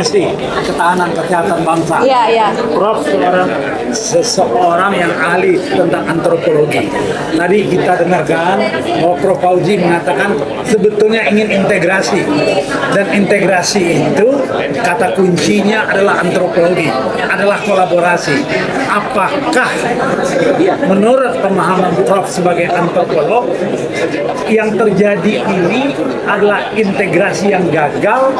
Amnesty, Ketahanan Kesehatan Bangsa. Iya, iya. Prof seseorang yang ahli tentang antropologi. Tadi kita dengarkan bahwa Prof Fauzi mengatakan sebetulnya ingin integrasi, dan integrasi itu kata kuncinya adalah antropologi, adalah kolaborasi. Apakah menurut pemahaman Prof sebagai antropolog yang terjadi ini adalah integrasi yang gagal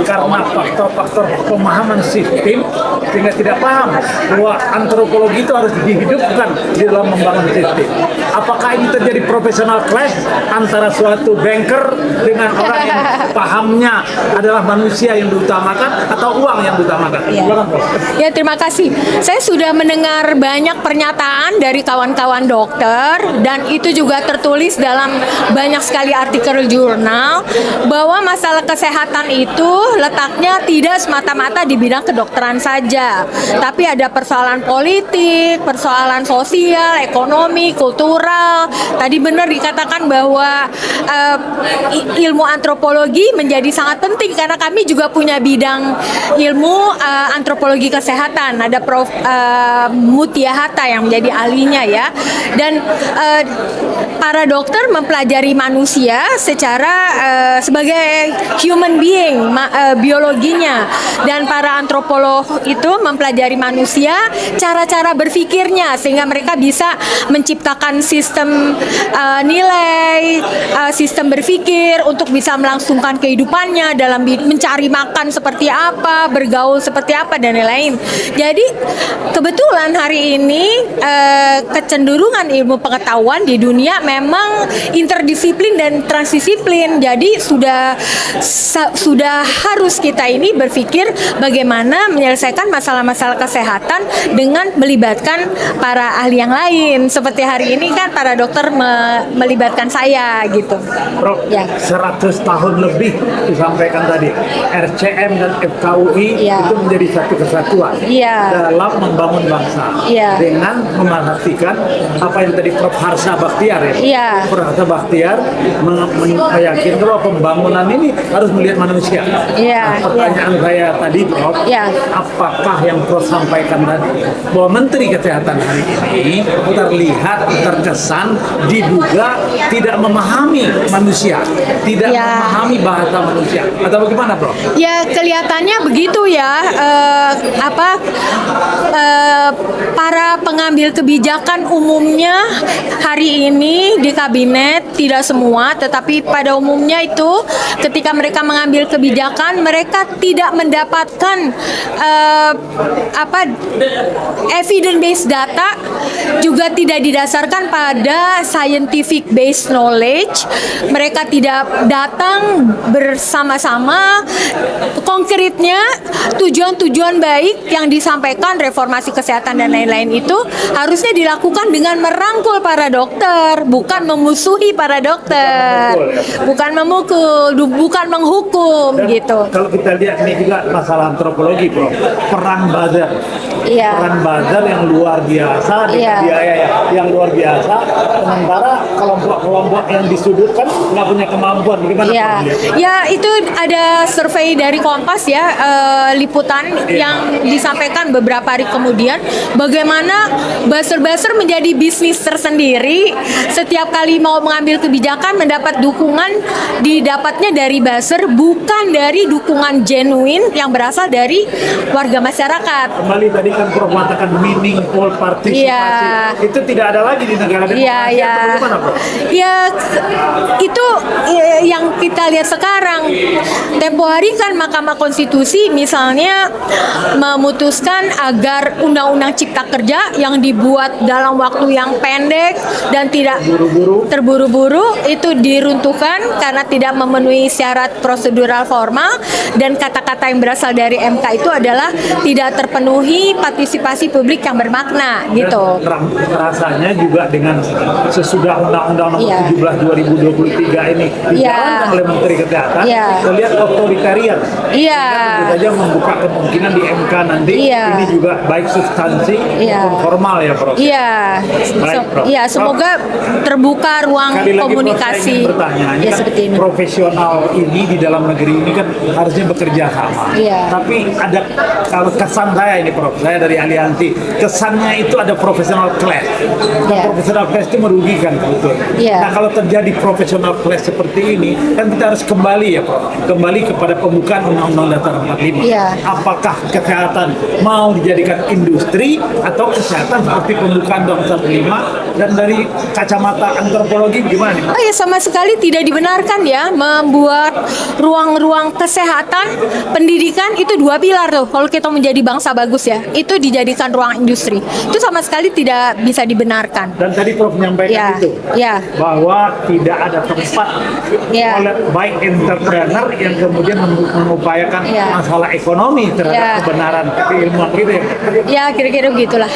karena faktor-faktor pemahaman sistem sehingga tidak paham bahwa antropologi itu harus dihidupkan di dalam membangun sistem? Apakah ini terjadi professional clash antara suatu banker dengan orang yang pahamnya adalah manusia yang diutamakan atau uang yang diutamakan? Ya. Ya, terima kasih. Saya sudah mendengar banyak pernyataan dari kawan-kawan dokter dan itu juga tertulis dalam banyak sekali artikel jurnal bahwa masalah kesehatan itu letaknya tidak semata-mata di bidang kedokteran saja, tapi ada persoalan politik, persoalan sosial, ekonomi, kultural. Tadi benar dikatakan bahwa ilmu antropologi menjadi sangat penting karena kami juga punya bidang ilmu antropologi kesehatan. Ada Prof Mutia Hatta yang menjadi ahlinya ya. Dan para dokter mempelajari manusia secara sebagai human being, biologinya, dan para antropolog itu mempelajari manusia, cara-cara berpikirnya sehingga mereka bisa menciptakan sistem nilai, sistem berpikir untuk bisa melangsungkan kehidupannya dalam mencari makan seperti apa, bergaul seperti apa, dan lain-lain. Jadi kebetulan hari ini kecenderungan ilmu pengetahuan di dunia memang interdisiplin dan transdisiplin. Jadi sudah harus kita ini berpikir bagaimana menyelesaikan masalah-masalah kesehatan dengan melibatkan para ahli yang lain. Seperti hari ini kan para dokter melibatkan saya gitu. Prof, ya. 100 tahun lebih disampaikan tadi, RCM dan FKUI ya. itu menjadi satu kesatuan ya. dalam membangun bangsa ya. dengan memastikan apa yang tadi Prof Harsa Bakhtiar ya. ya. Prof Harsa Bakhtiar meyakinkan bahwa pembangunan ini harus melihat manusia. ya. Nah, pertanyaan saya tadi Prof, apakah yang Prof sampaikan tadi bahwa Menteri Kesehatan hari ini terlihat terkesan diduga tidak memahami manusia, tidak memahami bahasa manusia, atau bagaimana Prof? Ya, kelihatannya begitu ya. Para pengambil kebijakan umumnya hari ini di kabinet, tidak semua, tetapi pada umumnya itu ketika mereka mengambil kebijakan, mereka tidak mendapatkan evidence based data, juga tidak didasarkan pada scientific based knowledge. Mereka tidak datang bersama-sama konkretnya tujuan-tujuan baik yang disampaikan reformasi kesehatan dan lain-lain itu harusnya dilakukan dengan merangkul para dokter, bukan memusuhi para dokter, bukan memukul, bukan menghukum gitu. Kalau kita lihat ini juga masalah antropologi Prof, peran buzzer. Peran buzzer yang luar biasa, dengan biaya yang luar biasa, sementara kelompok-kelompok yang disudutkan nggak punya kemampuan. Bagaimana? Ya, itu ada survei dari Kompas ya, liputan yang disampaikan beberapa hari kemudian, bagaimana buzzer-buzzer menjadi bisnis tersendiri. Setiap kali mau mengambil kebijakan mendapat dukungan, didapatnya dari buzzer, bukan dari dukungan genuine yang berasal dari warga masyarakat. Kembali tadi kan Prof mengatakan meaningful participasi. Itu tidak ada lagi di negara demokrasi. Bagaimana Prof? Ya, itu yang kita lihat sekarang. Tempo hari kan Mahkamah Konstitusi misalnya memutuskan agar Undang-Undang Cipta Kerja yang dibuat dalam waktu yang pendek dan tidak terburu-buru itu diruntuhkan karena tidak memenuhi syarat prosedural formal, dan kata-kata yang berasal dari MK itu adalah tidak terpenuhi partisipasi publik yang bermakna gitu. Dan rasanya juga dengan sesudah Undang-Undang Nomor Iya. 17 2023 ini dijalankan oleh Menteri Kesehatan, Iya. kita lihat otoritarian. Iya. Tentu saja membuka kemungkinan di MK nanti Iya. ini juga baik substansi Iya. maupun formal ya, Prof. Iya, Baik, Prof. iya, semoga terbuka ruang Sekali lagi, Prof, komunikasi. saya ingin bertanya, ini Ya kan seperti ini. profesional ini di dalam negeri ini kan harusnya bekerja sama. Iya. Tapi ada, kalau kesan saya ini, Prof, saya dari aliansi, kesannya itu ada profesional clash. Dan Iya. profesional clash itu merugikan sebetulnya. Iya. Nah, kalau terjadi profesional clash seperti ini, kan kita harus kembali ya, Prof, kembali kepada pembukaan Undang-Undang Dasar 45. Iya. Apakah kesehatan mau dijadikan industri atau kesehatan seperti pembukaan Undang-Undang 45, dan dari kacamata antropologi gimana nih, Prof? Oh ya, sama sekali tidak dibenarkan ya membuat ruang-ruang kesehatan, pendidikan itu dua pilar tuh. Kalau kita menjadi bangsa bagus ya, itu dijadikan ruang industri. Itu sama sekali tidak bisa dibenarkan. Dan tadi Prof menyampaikan Ya, itu ya. bahwa tidak ada tempat Ya. oleh baik entrepreneur yang kemudian mengupayakan Ya. masalah ekonomi terhadap Ya. kebenaran keilmuan gitu ya. Ya, kira-kira begitulah.